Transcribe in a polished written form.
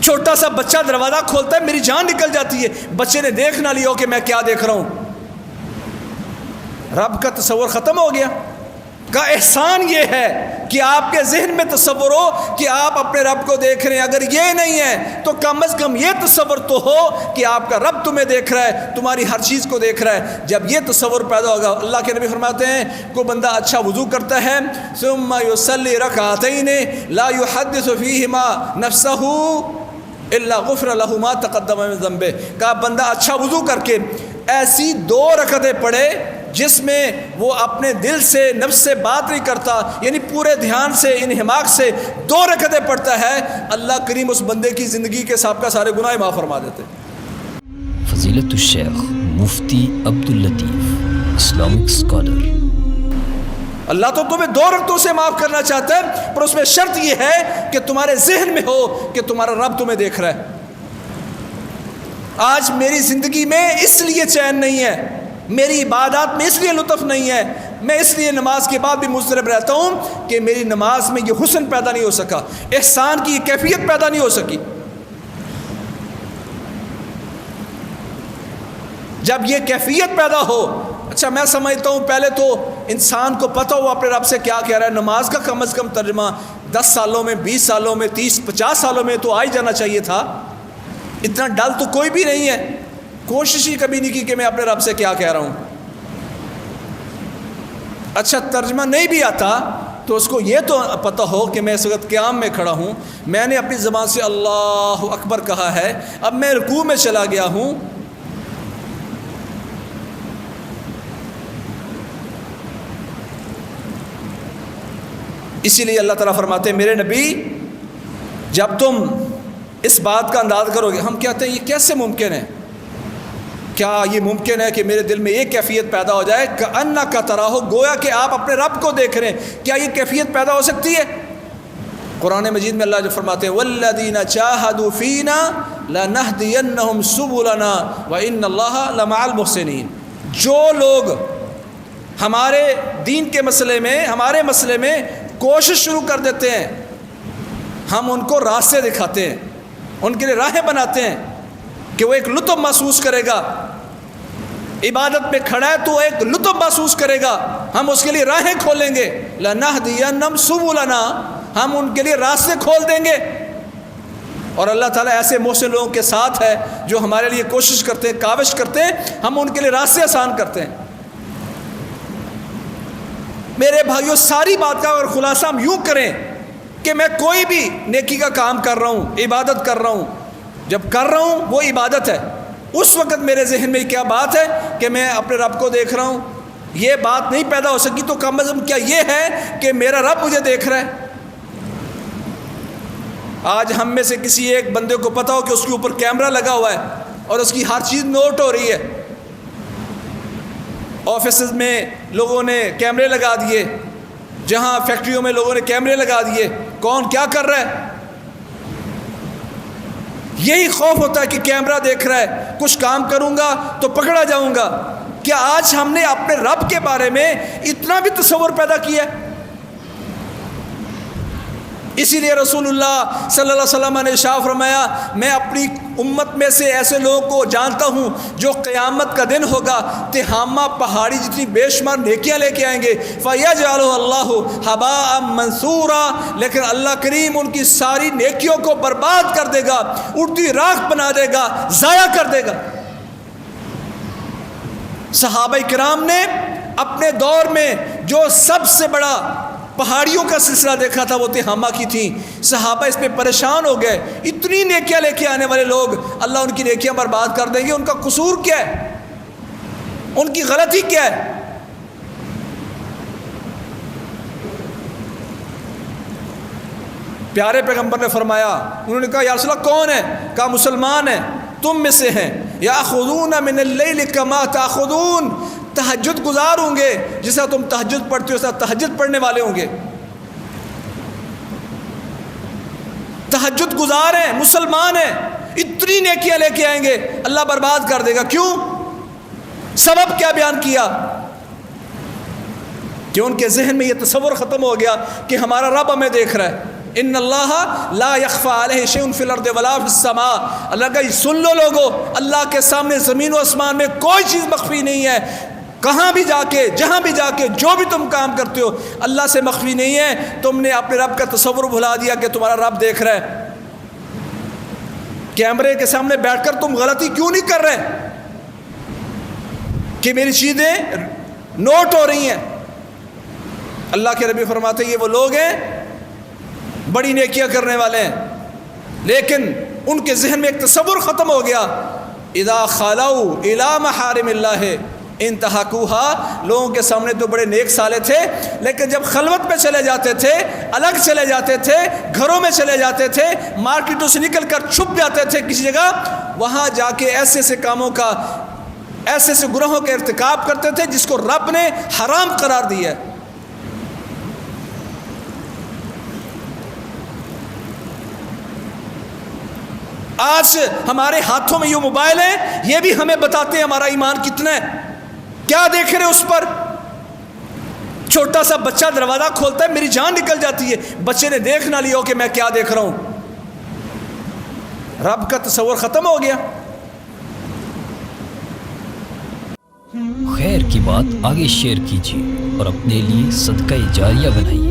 چھوٹا سا بچہ دروازہ کھولتا ہے، میری جان نکل جاتی ہے، بچے نے دیکھ نہ لیا ہو کہ میں کیا دیکھ رہا ہوں، رب کا تصور ختم ہو گیا۔ کا احسان یہ ہے کہ آپ کے ذہن میں تصور ہو کہ آپ اپنے رب کو دیکھ رہے ہیں۔ اگر یہ نہیں ہے تو کم از کم یہ تصور تو ہو کہ آپ کا رب تمہیں دیکھ رہا ہے، تمہاری ہر چیز کو دیکھ رہا ہے۔ جب یہ تصور پیدا ہوگا، اللہ کے نبی فرماتے ہیں کوئی بندہ اچھا وضو کرتا ہے ثم یصلی رکعتین لا یحدث فیہما نفسہ الا غفر له ما تقدم من ذنبہ، کہ بندہ اچھا وضو کر کے ایسی 2 رکعتیں پڑھے جس میں وہ اپنے دل سے نفس سے بات نہیں کرتا، یعنی پورے دھیان سے انہماک سے 2 رکعتیں پڑھتا ہے، اللہ کریم اس بندے کی زندگی کے سابقہ سارے گناہ معاف فرما دیتے۔ فضیلت الشیخ مفتی عبداللطیف، اسلامک اسکالر۔ اللہ تو تمہیں 2 رکعتوں سے معاف کرنا چاہتا ہے، پر اس میں شرط یہ ہے کہ تمہارے ذہن میں ہو کہ تمہارا رب تمہیں دیکھ رہا ہے۔ آج میری زندگی میں اس لیے چین نہیں ہے، میری عبادات میں اس لیے لطف نہیں ہے، میں اس لیے نماز کے بعد بھی مضطرب رہتا ہوں کہ میری نماز میں یہ حسن پیدا نہیں ہو سکا، احسان کی یہ کیفیت پیدا نہیں ہو سکی۔ جب یہ کیفیت پیدا ہو، اچھا میں سمجھتا ہوں پہلے تو انسان کو پتہ ہو اپنے رب سے کیا کہہ رہا ہے۔ نماز کا کم از کم ترجمہ 10 سالوں میں، 20 سالوں میں، 30 50 سالوں میں تو آ ہی جانا چاہیے تھا۔ اتنا ڈل تو کوئی بھی نہیں ہے، کوشش ہی کبھی نہیں کی کہ میں اپنے رب سے کیا کہہ رہا ہوں۔ اچھا ترجمہ نہیں بھی آتا تو اس کو یہ تو پتہ ہو کہ میں اس وقت قیام میں کھڑا ہوں، میں نے اپنی زبان سے اللہ اکبر کہا ہے، اب میں رکوع میں چلا گیا ہوں، اسی لیے اللہ تعالیٰ فرماتے ہیں میرے نبی جب تم اس بات کا انداز کرو گے، ہم کہتے ہیں یہ کیسے ممکن ہے؟ کیا یہ ممکن ہے کہ میرے دل میں ایک کیفیت پیدا ہو جائے کأنک تراہ، گویا کہ آپ اپنے رب کو دیکھ رہے ہیں، کیا یہ کیفیت پیدا ہو سکتی ہے؟ قرآن مجید میں اللہ جو فرماتے ہیں والذین جاہدوا فینا لنہدینہم سبلنا وان اللہ لمع المحسنین، جو لوگ ہمارے دین کے مسئلے میں، ہمارے مسئلے میں کوشش شروع کر دیتے ہیں، ہم ان کو راستے دکھاتے ہیں، ان کے لیے راہیں بناتے ہیں کہ وہ ایک لطف محسوس کرے گا، عبادت میں کھڑا ہے تو ایک لطف محسوس کرے گا، ہم اس کے لیے راہیں کھولیں گے، لنہدینہم سبلنا، ہم ان کے لیے راستے کھول دیں گے۔ اور اللہ تعالیٰ ایسے محسن لوگوں کے ساتھ ہے جو ہمارے لیے کوشش کرتے ہیں، کاوش کرتے ہیں، ہم ان کے لیے راستے آسان کرتے ہیں۔ میرے بھائیوں ساری بات کا اگر خلاصہ ہم یوں کریں کہ میں کوئی بھی نیکی کا کام کر رہا ہوں، عبادت کر رہا ہوں، جب کر رہا ہوں وہ عبادت ہے، اس وقت میرے ذہن میں کیا بات ہے کہ میں اپنے رب کو دیکھ رہا ہوں، یہ بات نہیں پیدا ہو سکی تو کم از کم کیا یہ ہے کہ میرا رب مجھے دیکھ رہا ہے۔ آج ہم میں سے کسی ایک بندے کو پتا ہو کہ اس کے اوپر کیمرہ لگا ہوا ہے اور اس کی ہر چیز نوٹ ہو رہی ہے، آفیسز میں لوگوں نے کیمرے لگا دیے، جہاں فیکٹریوں میں لوگوں نے کیمرے لگا دیے، کون کیا کر رہا ہے، یہی خوف ہوتا ہے کہ کیمرہ دیکھ رہا ہے، کچھ کام کروں گا تو پکڑا جاؤں گا۔ کیا آج ہم نے اپنے رب کے بارے میں اتنا بھی تصور پیدا کیا ہے؟ اسی لیے رسول اللہ صلی اللہ علیہ وسلم نے ارشاد فرمایا میں اپنی امت میں سے ایسے لوگوں کو جانتا ہوں جو قیامت کا دن ہوگا تہامہ پہاڑی جتنی بے شمار نیکیاں لے کے آئیں گے، فَيَجْعَلُهُ اللَّهُ هَبَاءً مَنْثُورًا، لیکن اللہ کریم ان کی ساری نیکیوں کو برباد کر دے گا، اڑتی راکھ بنا دے گا، ضائع کر دے گا۔ صحابہ کرام نے اپنے دور میں جو سب سے بڑا پہاڑیوں کا سلسلہ دیکھا تھا وہ تہامہ کی تھیں، صحابہ اس پہ پریشان ہو گئے، اتنی نیکیاں لے کے آنے والے لوگ اللہ ان کی نیکیاں برباد کر دیں گے، ان کا قصور کیا ہے، ان کی غلطی کیا ہے؟ پیارے پیغمبر نے فرمایا، انہوں نے کہا یا رسول اللہ کون ہے؟ کہا مسلمان ہیں، تم میں سے ہیں، یاخذون من اللیل کما تاخذون، تہجد گزار ہوں گے جیسا تم تہجد پڑھتے ہو ویسا تہجد پڑھنے والے ہوں گے، تہجد گزار ہیں، مسلمان ہیں، اتنی نیکیاں لے کے آئیں گے، اللہ برباد کر دے گا۔ کیوں؟ سبب کیا بیان کیا کہ ان کے ذہن میں یہ تصور ختم ہو گیا کہ ہمارا رب ہمیں دیکھ رہا ہے۔ ان اللہ لا یخفی علیہ شیء فی الارض ولا فی السماء. اللہ کا سن لو لوگو، اللہ کے سامنے زمین و آسمان میں کوئی چیز مخفی نہیں ہے. کہاں بھی جا کے، جہاں بھی جا کے، جو بھی تم کام کرتے ہو اللہ سے مخفی نہیں ہے. تم نے اپنے رب کا تصور بھلا دیا کہ تمہارا رب دیکھ رہا ہے. کیمرے کے سامنے بیٹھ کر تم غلطی کیوں نہیں کر رہے کہ میری چیزیں نوٹ ہو رہی ہیں. اللہ کے نبی فرماتے ہیں یہ وہ لوگ ہیں بڑی نیکیاں کرنے والے ہیں، لیکن ان کے ذہن میں ایک تصور ختم ہو گیا. اذا خلوا الی محارم اللہ انتہکوہا. لوگوں کے سامنے تو بڑے نیک سالے تھے، لیکن جب خلوت میں چلے جاتے تھے، الگ چلے جاتے تھے، گھروں میں چلے جاتے تھے، مارکیٹوں سے نکل کر چھپ جاتے تھے کسی جگہ، وہاں جا کے ایسے ایسے کاموں کا، ایسے ایسے گناہوں کا ارتکاب کرتے تھے جس کو رب نے حرام قرار دیا ہے. آج ہمارے ہاتھوں میں یہ موبائل ہے، یہ بھی ہمیں بتاتے ہیں ہمارا ایمان کتنا ہے. کیا دیکھ رہے اس پر؟ چھوٹا سا بچہ دروازہ کھولتا ہے میری جان نکل جاتی ہے. بچے نے دیکھ نہ لیا ہو کہ میں کیا دیکھ رہا ہوں. رب کا تصور ختم ہو گیا. خیر کی بات آگے شیئر کیجیے اور اپنے لیے صدقہ جاریہ بنائیے.